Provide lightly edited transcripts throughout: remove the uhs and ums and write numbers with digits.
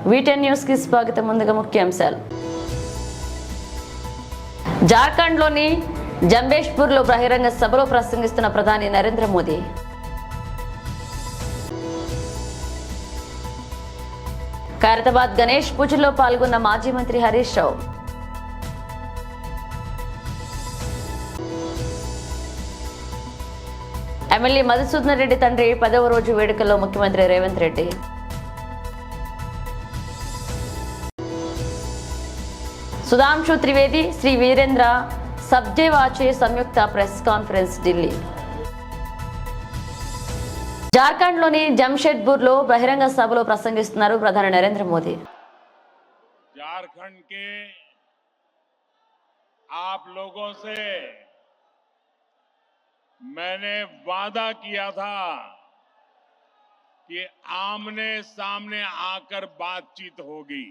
వీటెన్ news కి స్వాగతం. ముందుగా ముఖ్యాంశాలు. జార్ఖండ్లోని జంబేష్పూర్లో బహిరంగ సభలో ప్రసంగిస్తున్న ప్రధాని నరేంద్ర మోదీ. ఖైరతాబాద్ గణేష్ పూజలో పాల్గొన్న మాజీ మంత్రి హరీష్ రావు. ఎమ్మెల్యే మధుసూదన్ రెడ్డి తండ్రి 10వ రోజు వేడుకల్లో ముఖ్యమంత్రి రేవంత్ రెడ్డి. సుధాంశు త్రివేది, శ్రీ వీరేంద్ర సబ్జేవాచే సంయుక్త ప్రెస్ కాన్ఫరెన్స్ ఢిల్లీ. జార్ఖండ్లోని జంషెడ్పూర్లో బహిరంగ సభలో ప్రసంగిస్తున్నారు ప్రధాని నరేంద్ర మోదీ. झारखंड के आप लोगों से मैंने वादा किया था कि आमने सामने आकर बातचीत होगी.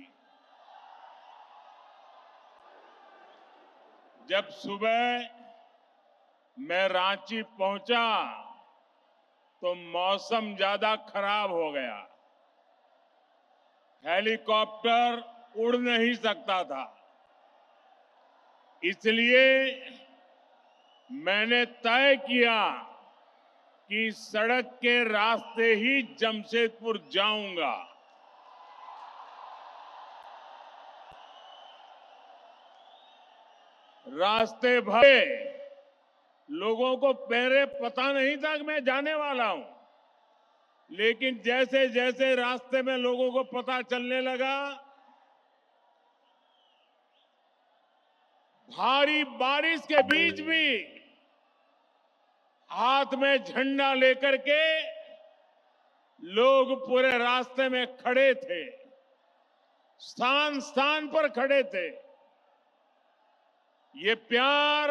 जब सुबह मैं रांची पहुंचा तो मौसम ज्यादा खराब हो गया. हेलीकॉप्टर उड़ नहीं सकता था. इसलिए मैंने तय किया कि सड़क के रास्ते ही जमशेदपुर जाऊंगा. रास्ते भरे लोगों को पहले पता नहीं था कि मैं जाने वाला हूं, लेकिन जैसे जैसे रास्ते में लोगों को पता चलने लगा, भारी बारिश के बीच भी हाथ में झंडा लेकर के लोग पूरे रास्ते में खड़े थे, स्थान स्थान पर खड़े थे. ये प्यार,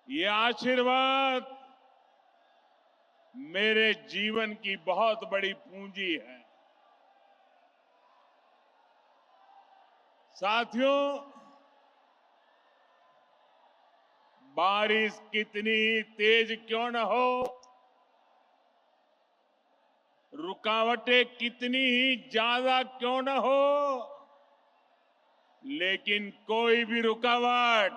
ये आशीर्वाद मेरे जीवन की बहुत बड़ी पूंजी है. साथियों, बारिश कितनी ही तेज क्यों न हो, रुकावटें कितनी ही ज्यादा क्यों न हो, लेकिन कोई भी रुकावट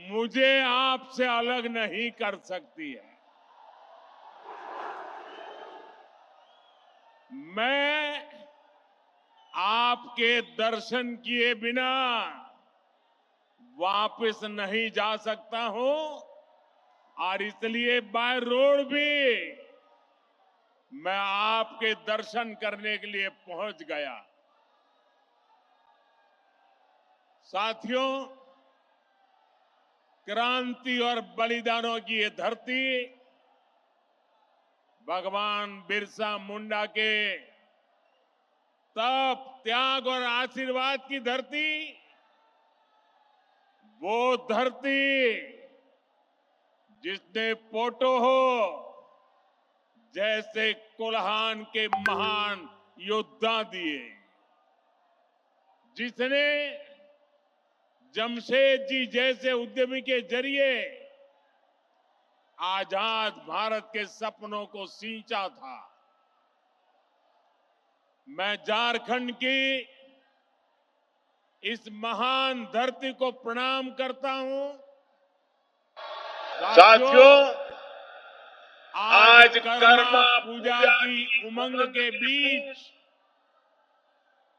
मुझे आपसे अलग नहीं कर सकती है. मैं आपके दर्शन किए बिना वापस नहीं जा सकता हूं, और इसलिए बाय रोड भी मैं आपके दर्शन करने के लिए पहुंच गया. साथियों, क्रांति और बलिदानों की ये धरती भगवान बिरसा मुंडा के तप, त्याग और आशीर्वाद की धरती, वो धरती जिसने पोटो हो जैसे कोल्हान के महान योद्धा दिए, जिसने जमशेद जी जैसे उद्यमी के जरिए आजाद भारत के सपनों को सींचा था. मैं झारखंड की इस महान धरती को प्रणाम करता हूं. साथियों, आज कर्मा पूजा की उमंग के बीच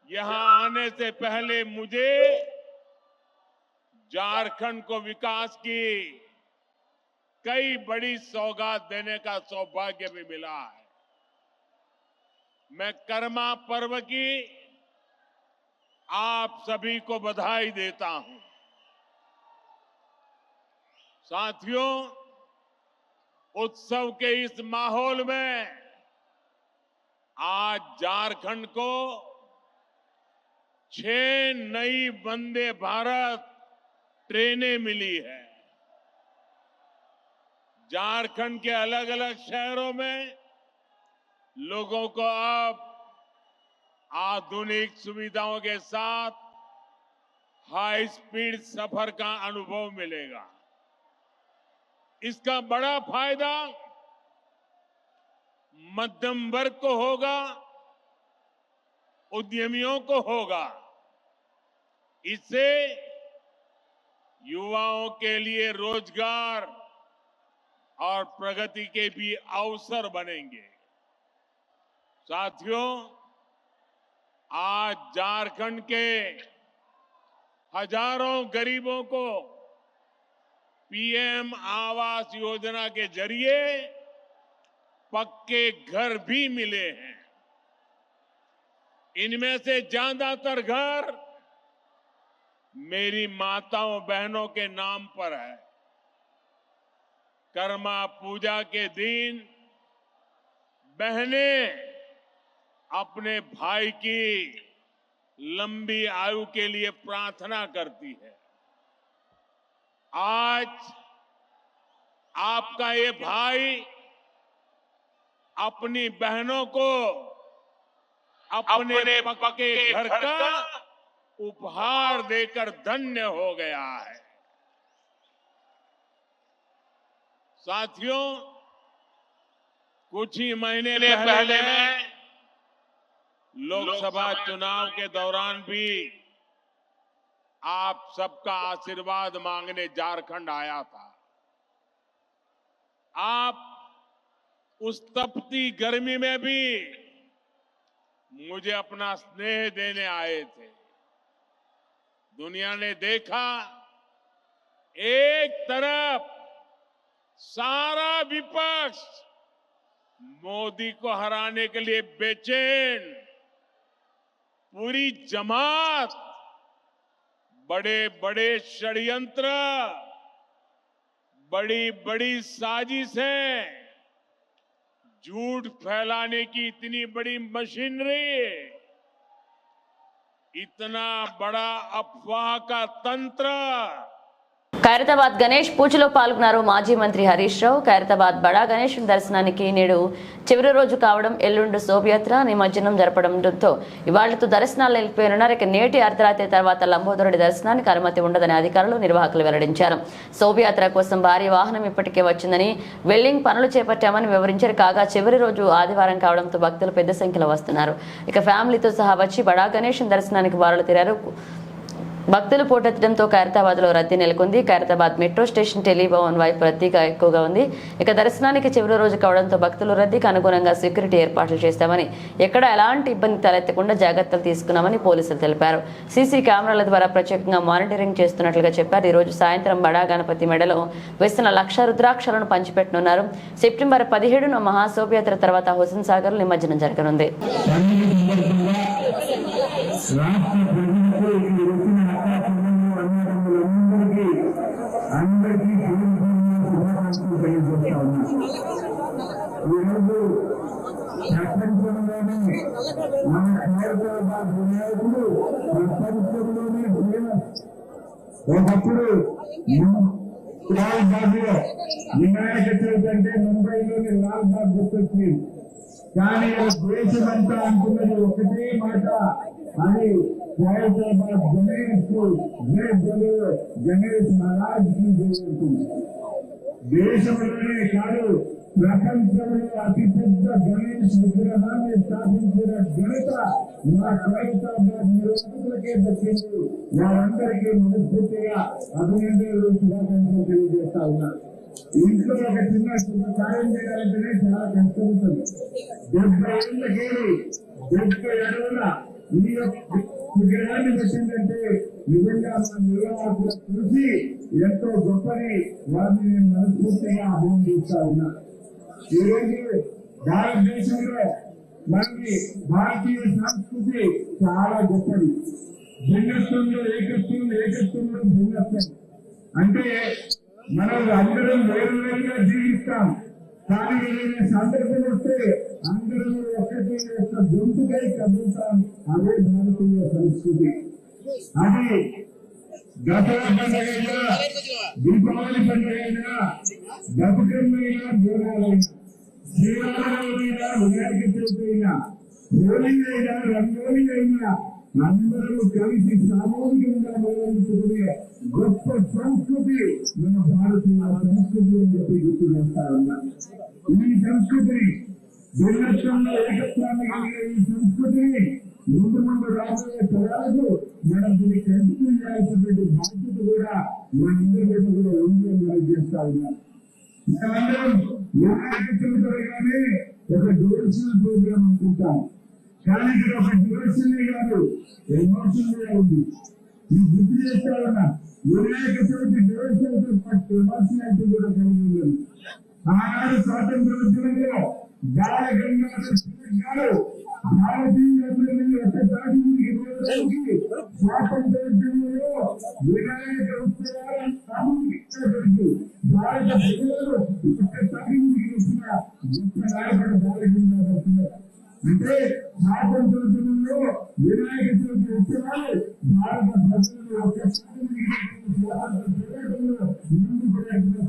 यहां आने से पहले मुझे झारखंड को विकास की कई बड़ी सौगात देने का सौभाग्य भी मिला है. मैं कर्मा पर्व की आप सभी को बधाई देता हूं. साथियों, उत्सव के इस माहौल में आज झारखंड को 6 नई वंदे भारत ट्रेनें मिली है. झारखंड के अलग अलग शहरों में लोगों को अब आधुनिक सुविधाओं के साथ हाई स्पीड सफर का अनुभव मिलेगा. इसका बड़ा फायदा मध्यम वर्ग को होगा, उद्यमियों को होगा। इससे युवाओं के लिए रोजगार और प्रगति के भी अवसर बनेंगे। साथियों, आज झारखंड के हजारों गरीबों को पीएम आवास योजना के जरिए पक्के घर भी मिले हैं। इनमें से ज्यादातर घर मेरी माताओं बहनों के नाम पर है। कर्मा पूजा के दिन बहनें अपने भाई की लंबी आयु के लिए प्रार्थना करती है। आज आपका ये भाई अपनी बहनों को अपने पक्के घर का उपहार देकर धन्य हो गया है। साथियों, कुछ ही महीने पहले लोकसभा चुनाव के दौरान भी आप सबका आशीर्वाद मांगने झारखंड आया था। आप उस तपती गर्मी में भी मुझे अपना स्नेह देने आए थे। दुनिया ने देखा, एक तरफ सारा विपक्ष मोदी को हराने के लिए बेचैन, पूरी जमात बड़े बड़े षड्यंत्र, बड़ी बड़ी साजिशें, झूठ फैलाने की इतनी बड़ी मशीनरी, इतना बड़ा अफवाह का तंत्र। ఖైరతాబాద్ గణేష్ పూజలో పాల్గొన్నారు మాజీ మంత్రి హరీష్ రావు. ఖైరతాబాద్ బడా గణేష్ దర్శనానికి నేడు చివరి రోజు కావడం, ఎల్లుండి శోభయాత్ర నిమజ్జనం జరపడంతో ఇవాళ్లతో దర్శనాలు నిలిపివేయనున్నారు. ఇక నేటి అర్ధరాత్రి తర్వాత లంబోదరుడి దర్శనానికి అనుమతి ఉండదని అధికారులు నిర్వాహకులు వెల్లడించారు. శోభయాత్ర కోసం భారీ వాహనం ఇప్పటికే వచ్చిందని, వెల్డింగ్ పనులు చేపట్టామని వివరించారు. కాగా చివరి రోజు ఆదివారం కావడంతో భక్తులు పెద్ద సంఖ్యలో వస్తున్నారు. ఇక ఫ్యామిలీతో సహా వచ్చి బడా గణేష్ దర్శనానికి బారులు తీరారు. భక్తులు పోటెత్తడంతో ఖైరతాబాద్ లో రద్దీ నెలకొంది. ఖైరతాబాద్ మెట్రో స్టేషన్ టెలిభవన్ వైపు రద్దీగా ఎక్కువగా ఉంది. ఇక దర్శనానికి చివరి రోజు కావడంతో భక్తులు రద్దీకి అనుగుణంగా సెక్యూరిటీ ఏర్పాట్లు చేస్తామని, ఎక్కడ ఎలాంటి ఇబ్బంది తలెత్తకుండా జాగ్రత్తలు తీసుకున్నామని పోలీసులు తెలిపారు. సీసీ కెమెరాల ద్వారా ప్రత్యేకంగా మానిటరింగ్ చేస్తున్నట్లుగా చెప్పారు. ఈ రోజు సాయంత్రం బడా గణపతి మెడలో వేస్తున్న 1,00,000 రుద్రాక్షలను పంచిపెట్టనున్నారు. సెప్టెంబర్ 17న మహాశోభయాత్ర తర్వాత హుస్సేన్ సాగర్ నిమజ్జనం జరగనుంది. అందరికీ ప్రపంచంలోనే మన హైదరాబాద్ వినాయకుడు ప్రపంచంలోనే ఒకప్పుడు లాల్ బాగ్లో వినాయక చవితి అంటే ముంబైలోని లాల్ బాగ్ గుర్తొచ్చింది. కానీ దేశమంతా అంటున్నది ఒకటే మాట, అది హైదరాబాద్ గణేష్ గణేష్ మహారాజ్ కి జరుగుతుంది. దేశంలోనే కాదు, ప్రపంచంలో అతిపెద్ద గణేష్ విగ్రహాన్ని స్థాపించిన ఘనత మా ఖైరతాబాద్ నిరోధకులకే దక్కింది. వారందరికీ మనస్ఫూర్తిగా అభినందనలు, శుభాకాంక్షలు తెలియజేస్తా ఉన్నారు. ఇంట్లో ఒక చిన్న శుభ కార్యం చేయాలంటేనే చాలా కష్టమవుతుంది. 70 ఏళ్ళకేది 70 అడుగుల ఈ యొక్క విగ్రహాన్ని పెట్టిందంటే నిజంగా మన నిర్వాహకులు చూసి ఎంతో గొప్పని వారిని నేను మనస్ఫూర్తిగా అభినందిస్తా ఉన్నా. ఈరోజు భారతదేశంలో మనకి భారతీయ సంస్కృతి చాలా గొప్పది. భిన్నత్వంలో ఏకత్వం, ఏకత్వంలో భిన్నత్వం. అంటే మనం అందరం వేరు వేరుగా జీవిస్తాం, కానీ ఏదైనా సందర్భం వస్తే అందరూ ఒక్కటి యొక్క గొంతుకై కదులుతాం. అదే భారతీయ సంస్కృతి. అది దసరా పండుగైనా, దీపావళి పండుగైనా, బతుకమ్మైనా, బోనాలైనా, శ్రీరామనవమైనా, వినాయక చవితి అయినా, హోలీ అయినా, రంగోలీ అయినా అందరూ కలిసి సామూహికంగా నిర్వహించుకునే గొప్ప సంస్కృతి మన భారతీయ సంస్కృతి అని చెప్పి గుర్తు చేస్తా ఉన్నా. ఈ సంస్కృతిని భిన్నత్వంలో ఏకత్వాన్ని కలిగిన ఈ సంస్కృతిని ముందు ముందు రాబోయే తరాలకు మనం దీన్ని కంటిన్యూ చేయాల్సినటువంటి బాధ్యత కూడా మనందరి మీద కూడా ఉంది అని మనం చేస్తా ఉన్నాం. మేమందరం వినాయక చవితి అనగానే ఒక డివోషనల్ ప్రోగ్రామ్ అనుకుంటాం, కానీ ఇక్కడ ఒక డివోషనే కాదు, ఎమోషన్ కూడా ఉంది. మీకు గుర్తు చేస్తా ఉన్నా, వినాయక చవితి డివోషన్తో పాటు ఎమోషనాలిటీ కూడా కలిగి ఉన్నది. ఆనాడు స్వాతంత్రోద్యమంలో బాల గంగాధర్ తిలక్ గారు భారతీయులందరినీ ఒక్కసారికి స్వాతంత్రోద్యమంలో వినాయక ఉత్సవాలను సామూహికరించి భారత ప్రజలను ఒక్కసారి వచ్చిన గొప్ప నాయకుడు బాల గంగాధర్ తిలక్. అంటే స్వాతంత్రోద్యమంలో వినాయక చవితి ఉత్సవాలు భారత ప్రజలను ఒక్కసారి ముందుకు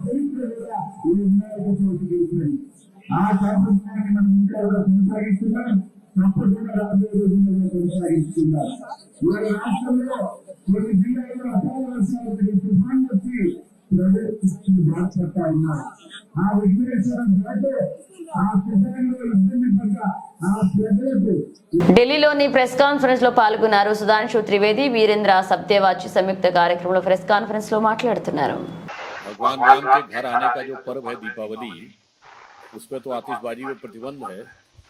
చరిత్ర కూడా ఈ వినాయక చవితికి వచ్చినాయి. ఆ సంప్రదాయాన్ని మనం ఇంకా కూడా కొనసాగిస్తున్నాం, తప్పకుండా రాబోయే రోజుల్లో కొనసాగిస్తున్నాం. ఇవాళ రాష్ట్రంలో కొన్ని జిల్లాల్లో అకాల వర్షాలు తుఫాన్ వచ్చి ప్రజలు బాధపడతా ఉన్నారు. ఆ విఘ్నేశ్వరం దాటే ఆ తుఫాన్లో ఇబ్బంది పడ్డ ఆ ప్రజలకు ఢిల్లీలోని ప్రెస్ కాన్ఫరెన్స్ లో పాల్గొన్నారు సుధాంశు త్రివేది, వీరేంద్ర సత్యవాచి సంయుక్త కార్యక్రమంలో ప్రెస్ కాన్ఫరెన్స్ లో మాట్లాడుతున్నారు. भगवान राम के घर आने का जो पर्व है दीपावली, उस पर तो आतिशबाजी में प्रतिबंध है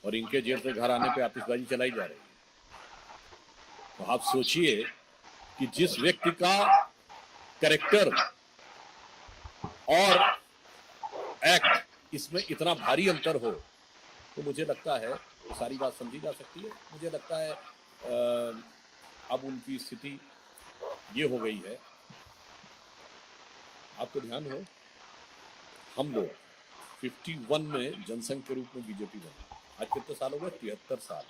और इनके जेल से घर आने पे आतिशबाजी चलाई जा रही है। तो आप सोचिए कि जिस व्यक्ति का कैरेक्टर और एक्ट इसमें इतना भारी अंतर हो, तो मुझे लगता है तो सारी बात समझी जा सकती है। मुझे लगता है अब उनकी स्थिति ये हो गई है। आपको ध्यान हो, हम लोग 51 में जनसंघ के रूप में बीजेपी बने। आज कितने साल हो गए? 73 साल।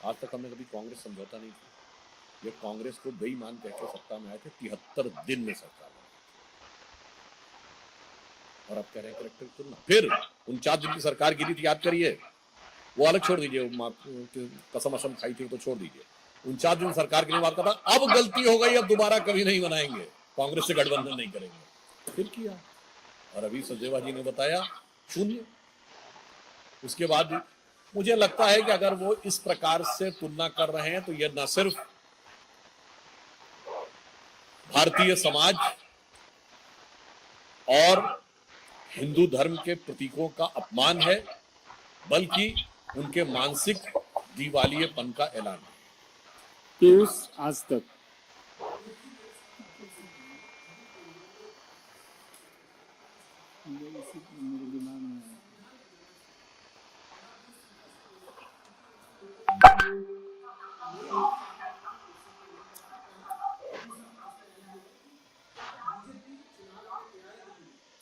आज तक हमने कभी कांग्रेस समझौता नहीं किया। ये कांग्रेस को बेईमान कहकर सत्ता में आए थे, 73 दिन में सरकार बनी और अब कह रहे हैं करेक्टर तुलना। फिर 49 दिन की सरकार गिरी थी, याद करिए, वो अलग छोड़ दीजिए, कसम असम खाई थी तो छोड़ दीजिए। 49 दिन सरकार के लिए बात करता, अब गलती हो गई, अब दोबारा कभी नहीं बनाएंगे, कांग्रेस से गठबंधन नहीं करेंगे। फिर किया और अभी सचदेवा जी ने बताया शून्य। उसके बाद मुझे लगता है कि अगर वो इस प्रकार से तुलना कर रहे हैं तो यह न सिर्फ भारतीय समाज और हिंदू धर्म के प्रतीकों का अपमान है, बल्कि उनके मानसिक दिवालियेपन का ऐलान है। पीयूष आज तक मेरे दिमाग में है।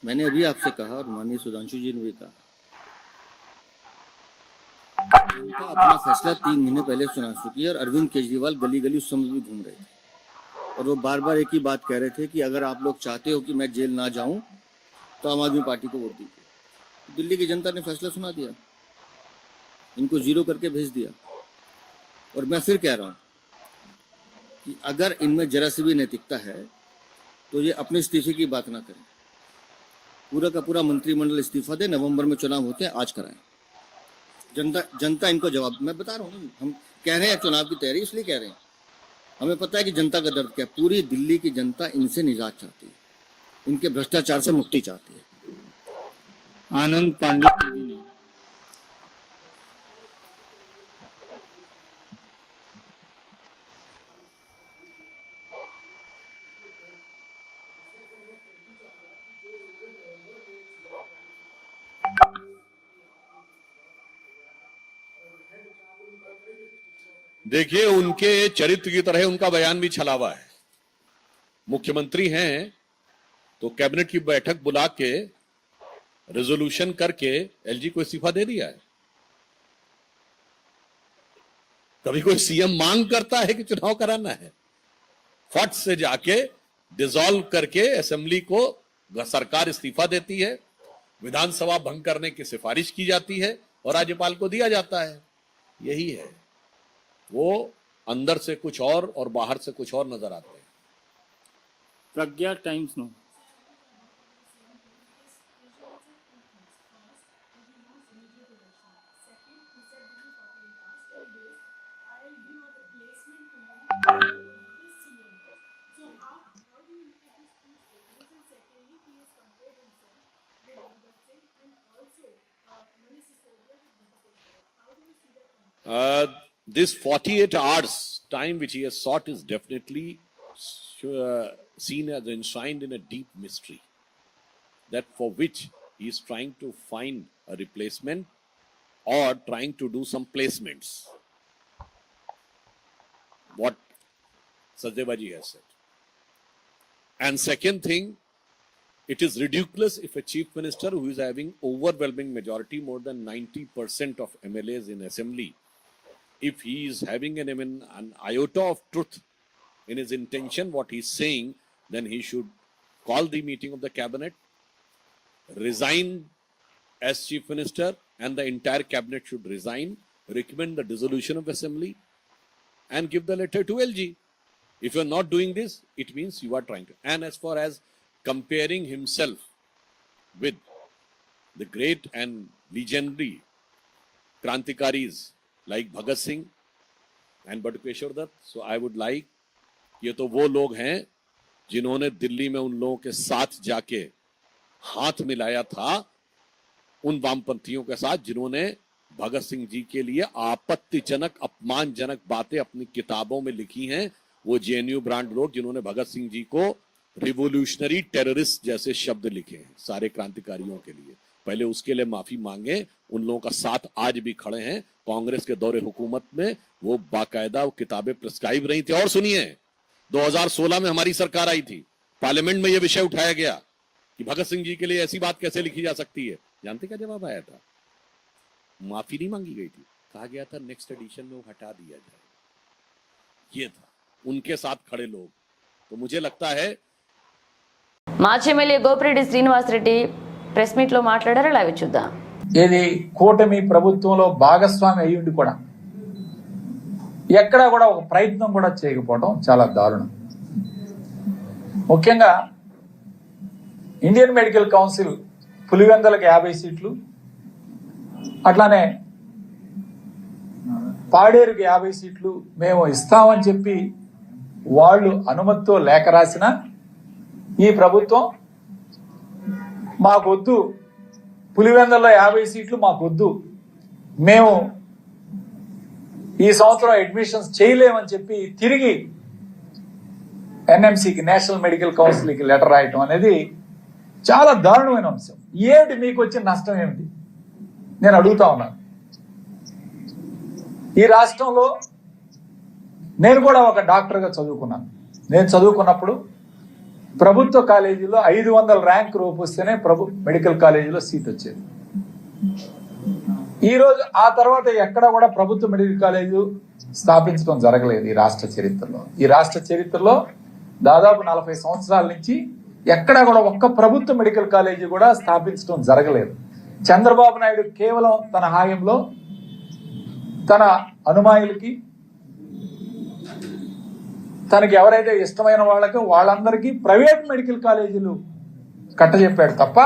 मैंने अभी आपसे कहा और माननीय सुधांशु जी ने भी कहा, उनका अपना फैसला 3 महीने पहले सुना चुकी है और अरविंद केजरीवाल गली गली उस समय भी घूम रहे थे और वो बार बार एक ही बात कह रहे थे कि अगर आप लोग चाहते हो कि मैं जेल ना जाऊं तो आम आदमी पार्टी को वोट दीजिए। दिल्ली की जनता ने फैसला सुना दिया, इनको जीरो करके भेज दिया। और मैं फिर कह रहा हूँ कि अगर इनमें जरा सी भी नैतिकता है तो ये अपने इस्तीफे की बात ना करें, पूरा का पूरा मंत्रिमंडल इस्तीफा दे, नवंबर में चुनाव होते हैं, आज कराएं। जनता इनको जवाब, मैं बता रहा हूँ, हम कह रहे हैं चुनाव की तैयारी इसलिए कह रहे हैं, हमें पता है कि जनता का दर्द क्या है। पूरी दिल्ली की जनता इनसे निजात चाहती है, इनके भ्रष्टाचार से मुक्ति चाहती है। आनंद पांडे ने देखिए, उनके चरित्र की तरह उनका बयान भी छलावा है। मुख्यमंत्री हैं तो कैबिनेट की बैठक बुला के रेजोल्यूशन करके एलजी को इस्तीफा दे दिया है। कभी कोई सीएम मांग करता है कि चुनाव कराना है, फट से जाके डिसॉल्व करके असेंबली को सरकार इस्तीफा देती है, विधानसभा भंग करने की सिफारिश की जाती है और राज्यपाल को दिया जाता है। यही है, वो अंदर से कुछ और बाहर से कुछ और नजर आते हैं। प्रज्ञा times no This 48 hours time which he has sought is definitely seen as enshrined in a deep mystery, that for which he is trying to find a replacement or trying to do some placements. What Sajdevaji has said. And second thing, it is ridiculous if a chief minister who is having overwhelming majority, more than 90% of MLAs in assembly, if he is having an iota of truth in his intention, what he is saying, then he should call the meeting of the cabinet, resign as chief minister, and the entire cabinet should resign, recommend the dissolution of assembly, and give the letter to LG. If you are not doing this, it means you are trying to. And as far as comparing himself with the great and legendary Krantikaris like Bhagat Singh and Batukeshwar Dutt, so I would like, ये तो वो लोग हैं जिन्होंने दिल्ली में उन लोगों के साथ जाके हाथ मिलाया था उन वामपंथियों के साथ जिन्होंने भगत सिंह जी के लिए आपत्तिजनक अपमानजनक बातें अपनी किताबों में लिखी हैं। वो जेएनयू ब्रांड लोग जिन्होंने भगत सिंह जी को रिवोल्यूशनरी टेररिस्ट जैसे शब्द लिखे हैं सारे क्रांतिकारियों के लिए, पहले उसके लिए माफी मांगे। उन लोगों का साथ आज भी खड़े हैं। कांग्रेस के दौरे हुकूमत में वो बाकायदा वो किताबें प्रिस्क्राइब रही थी। और सुनिए, 2016 में हमारी सरकार आई थी, पार्लियामेंट में यह विषय उठाया गया कि भगत सिंह जी के लिए ऐसी बात कैसे लिखी जा सकती है। जानते क्या जवाब आया था? माफी नहीं मांगी गई थी, कहा गया था नेक्स्ट एडिशन में वो हटा दिया जाए। ये था उनके साथ खड़े लोग। तो मुझे लगता है మాజీ MLA Gopireddy Srinivasa Reddy press meet లో మాట్లాడారు. అలా చూద్దాం. ఏది కూటమి ప్రభుత్వంలో భాగస్వామి అయ్యుండి కూడా ఎక్కడా కూడా ఒక ప్రయత్నం కూడా చేయకపోవడం చాలా దారుణం. ముఖ్యంగా ఇండియన్ మెడికల్ కౌన్సిల్ పులివెందలకు 50 సీట్లు, అట్లానే పాడేరుకి 50 సీట్లు మేము ఇస్తామని చెప్పి వాళ్ళు అనుమతితో లేఖ రాసిన ఈ ప్రభుత్వం మాకొద్దు, పులివెందల్లో 50 సీట్లు మాకొద్దు, మేము ఈ సంవత్సరం అడ్మిషన్స్ చేయలేమని చెప్పి తిరిగి ఎన్ఎంసీకి నేషనల్ మెడికల్ కౌన్సిల్కి లెటర్ రాయటం అనేది చాలా దారుణమైన అంశం. ఏమిటి మీకు వచ్చిన నష్టం ఏమిటి నేను అడుగుతా ఉన్నాను. ఈ రాష్ట్రంలో నేను కూడా ఒక డాక్టర్గా చదువుకున్నాను. నేను చదువుకున్నప్పుడు ప్రభుత్వ కాలేజీలో 500 ర్యాంక్ రూపు వస్తేనే మెడికల్ కాలేజీలో సీట్ వచ్చేది. ఈరోజు ఆ తర్వాత ఎక్కడ కూడా ప్రభుత్వ మెడికల్ కాలేజీ స్థాపించడం జరగలేదు ఈ రాష్ట్ర చరిత్రలో. ఈ రాష్ట్ర చరిత్రలో దాదాపు 40 సంవత్సరాల నుంచి ఎక్కడ కూడా ఒక్క ప్రభుత్వ మెడికల్ కాలేజీ కూడా స్థాపించడం జరగలేదు. చంద్రబాబు నాయుడు కేవలం తన హాయంలో తన అనుమాయులకి, తనకి ఎవరైతే ఇష్టమైన వాళ్ళందరికీ ప్రైవేట్ మెడికల్ కాలేజీలు కట్టజెప్పాడు తప్ప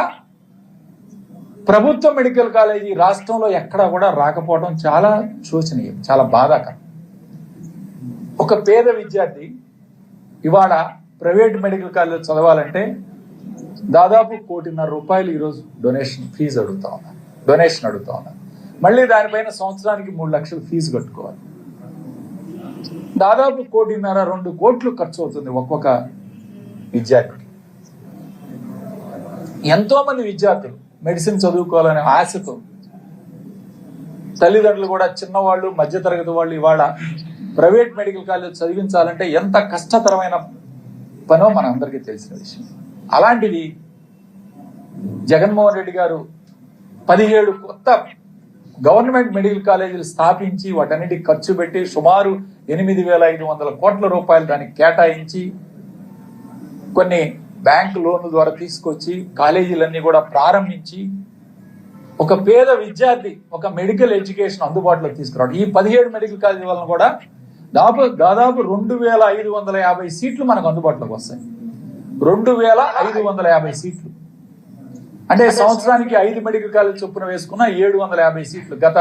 ప్రభుత్వ మెడికల్ కాలేజీ రాష్ట్రంలో ఎక్కడా కూడా రాకపోవడం చాలా శోచనీయం, చాలా బాధాకరం. ఒక పేద విద్యార్థి ఇవాళ ప్రైవేట్ మెడికల్ కాలేజీలో చదవాలంటే దాదాపు ₹1.5 కోటి ఈరోజు డొనేషన్ అడుగుతా ఉన్నారు. మళ్ళీ దానిపైన సంవత్సరానికి 3 లక్షలు ఫీజు కట్టుకోవాలి. దాదాపు ₹1.5 కోటి 2 కోట్లు ఖర్చు అవుతుంది ఒక్కొక్క విద్యార్థికి. ఎంతో మంది విద్యార్థులు మెడిసిన్ చదువుకోవాలనే ఆశతో తల్లిదండ్రులు కూడా చిన్నవాళ్ళు, మధ్యతరగతి వాళ్ళు ఇవాళ ప్రైవేట్ మెడికల్ కాలేజ్ చదివించాలంటే ఎంత కష్టతరమైన పనో మన అందరికీ తెలిసిన విషయం. అలాంటిది జగన్మోహన్ రెడ్డి గారు 17 కొత్త గవర్నమెంట్ మెడికల్ కాలేజీలు స్థాపించి వాటన్నిటికి ఖర్చు పెట్టి సుమారు 8,500 కోట్ల రూపాయలు దానికి కేటాయించి కొన్ని బ్యాంకు లోన్ల ద్వారా తీసుకొచ్చి కాలేజీలన్నీ కూడా ప్రారంభించి ఒక పేద విద్యార్థి ఒక మెడికల్ ఎడ్యుకేషన్ అందుబాటులోకి తీసుకురావడం. ఈ 17 మెడికల్ కాలేజీ వలన కూడా దాదాపు 2,550 సీట్లు మనకు అందుబాటులోకి వస్తాయి. 2,550 సీట్లు అంటే సంవత్సరానికి 5 మెడికల్ కాలేజ్ చొప్పున వేసుకున్న 750 సీట్లు. గత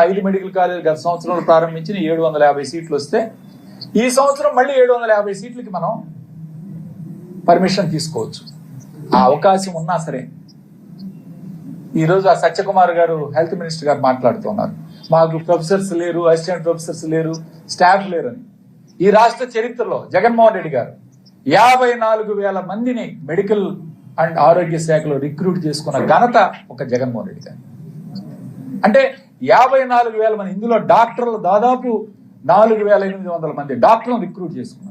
5 మెడికల్ కాలేజ్ గత సంవత్సరంలో ప్రారంభించిన 750 సీట్లు వస్తే ఈ సంవత్సరం మళ్ళీ 750 సీట్లకి మనం పర్మిషన్ తీసుకోవచ్చు. ఆ అవకాశం ఉన్నా సరే ఈరోజు ఆ సత్యకుమార్ గారు హెల్త్ మినిస్టర్ గారు మాట్లాడుతున్నారు. మాకు ప్రొఫెసర్స్ లేరు, అసిస్టెంట్ ప్రొఫెసర్స్ లేరు, స్టాఫ్ లేరని. ఈ రాష్ట్ర చరిత్రలో జగన్మోహన్ రెడ్డి గారు 54,000 మందిని మెడికల్ అండ్ ఆరోగ్య శాఖలో రిక్రూట్ చేసుకున్న ఘనత ఒక జగన్మోహన్ రెడ్డి గారు. అంటే 54,000 మంది, ఇందులో డాక్టర్లు దాదాపు 4,800 మంది డాక్టర్లను రిక్రూట్ చేసుకున్నారు.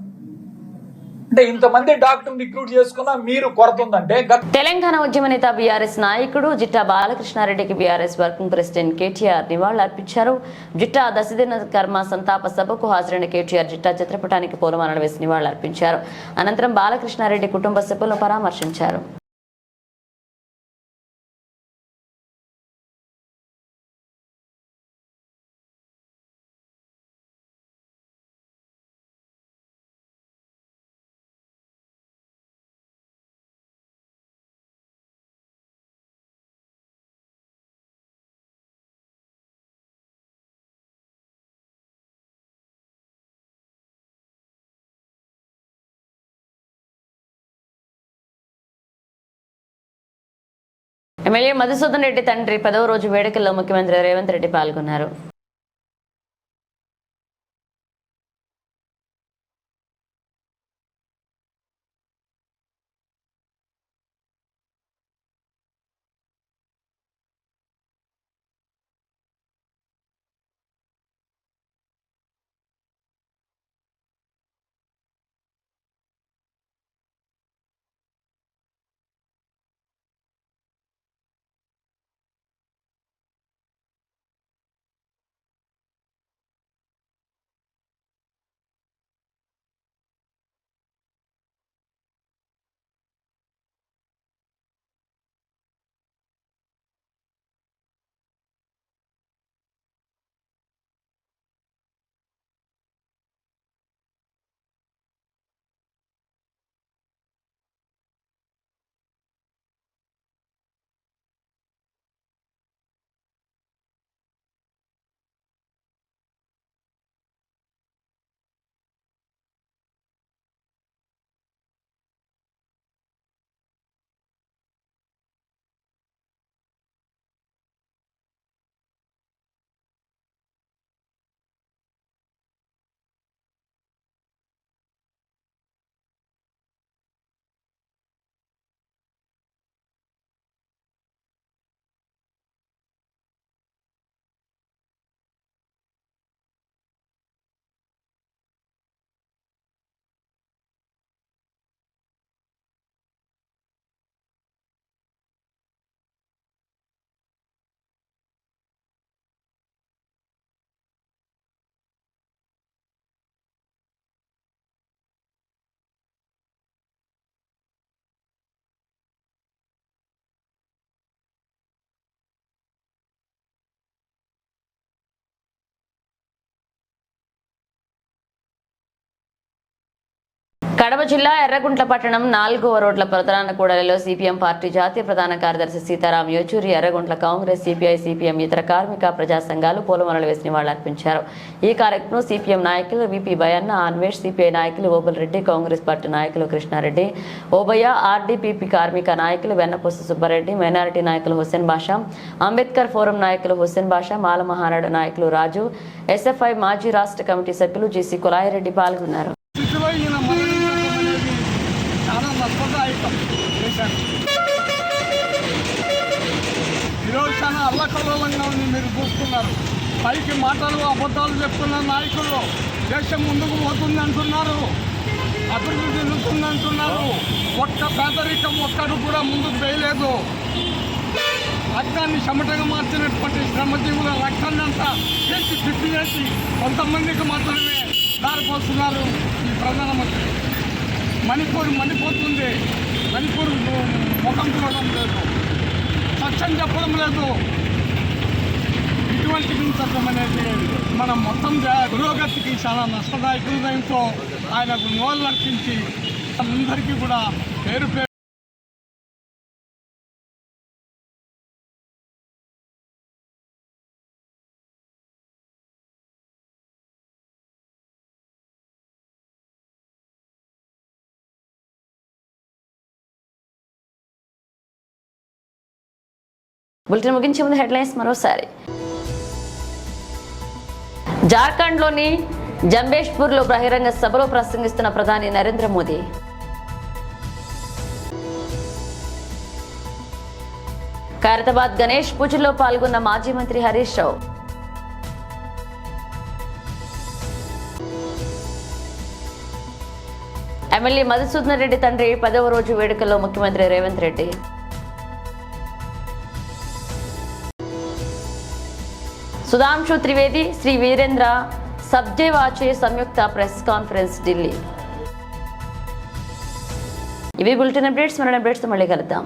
అంటే ఇంతమంది డాక్టర్లు రిక్రూట్ చేసుకున్నా మీరు కొరత ఉందంటే. తెలంగాణ ఉద్యమ నేత బీఆర్ఎస్ నాయకుడు జిట్టా బాలకృష్ణారెడ్డికి బీఆర్ఎస్ వర్కింగ్ ప్రెసిడెంట్ కేటీఆర్ నివాళులర్పించారు. జిట్టా దశదిన కర్మ సంతాప సభకు హాజరైన కేటీఆర్ జిట్టా చిత్రపటానికి పూలమాలలు వేసి నివాళులర్పించారు. అనంతరం బాలకృష్ణారెడ్డి కుటుంబ సభ్యులను పరామర్శించారు. ఎమ్మెల్యే మధుసూదన్ రెడ్డి తండ్రి 10వ రోజు వేడుకల్లో ముఖ్యమంత్రి రేవంత్ రెడ్డి పాల్గొన్నారు. కడప జిల్లా ఎర్రగుంట్ల పట్టణం 4వ రోడ్ల ప్రధాన కూడలిలో సిపిఎం పార్టీ జాతీయ ప్రధాన కార్యదర్శి సీతారాం యేచూరి, ఎర్రగుంట్ల కాంగ్రెస్, సిపిఐ, సిపిఎం ఇతర కార్మిక ప్రజా సంఘాలు పూలమాలలు వేసి నివాళులర్పించారు. ఈ కార్యక్రమంలో సిపిఎం నాయకులు విపి బయన్న, అన్వేష్, సిపిఐ నాయకులు ఓబుల్ రెడ్డి, కాంగ్రెస్ పార్టీ నాయకులు కృష్ణారెడ్డి, ఓబయ్య, ఆర్డీపీపీ కార్మిక నాయకులు వెన్నపూస సుబ్బారెడ్డి, మైనారిటీ నాయకులు హుస్సేన్ బాషా, అంబేద్కర్ ఫోరం నాయకులు హుస్సేన్ బాషా, మాల మహానాడు నాయకులు రాజు, ఎస్ఎఫ్ఐ మాజీ రాష్ట్ర కమిటీ సభ్యులు జీసీ కులాయిరెడ్డి పాల్గొన్నారు. ఈరోజు చాలా అల్లకల్లోలంగా ఉంది. మీరు చూస్తున్నారు, పైకి మాటలు అబద్ధాలు చెప్తున్న నాయకులు దేశం ముందుకు పోతుంది అంటున్నారు, అభివృద్ధి చెందుతుంది అంటున్నారు. ఒక్క పేదరికం ఒక్కడు కూడా ముందుకు వేయలేదు. రక్తాన్ని చెమటగా మార్చినటువంటి శ్రమజీవుల రక్తాన్ని అంతా చేసి తిప్పి చేసి కొంతమందికి మాత్రమే దారిపోతున్నారు ఈ ప్రధానమంత్రి. మణిపూర్ మండిపోతుంది, మణిపూర్ ముఖం చూడడం లేదు, సత్యం చెప్పడం లేదు. ఇటువంటి హింసత్వం అనేది మనం మొత్తం పురోగతికి చాలా నష్టదాయకులతో ఆయనకు నివాళులర్పించి అందరికీ కూడా పేరు పేరు బులెటిన్ ముగించే ముందు హెడ్లైన్స్ మరోసారి. జార్ఖండ్లోని జంబేష్పూర్లో బహిరంగ సభలో ప్రసంగిస్తున్న ప్రధాని నరేంద్ర మోదీ. ఖైరతాబాద్ గణేష్ పూజలో పాల్గొన్న మాజీ మంత్రి హరీష్ రావు. ఎమ్మెల్యే మధుసూదన్ రెడ్డి తండ్రి 10వ రోజు వేడుకల్లో ముఖ్యమంత్రి రేవంత్ రెడ్డి. సుధాంశు త్రివేది, శ్రీ వీరేంద్ర సబ్జేవాచే సంయుక్త ప్రెస్ కాన్ఫరెన్స్ ఢిల్లీ. ఇవి బులెటిన్ అప్డేట్స్. మరణ అప్డేట్స్ మళ్ళీ కలుద్దాం.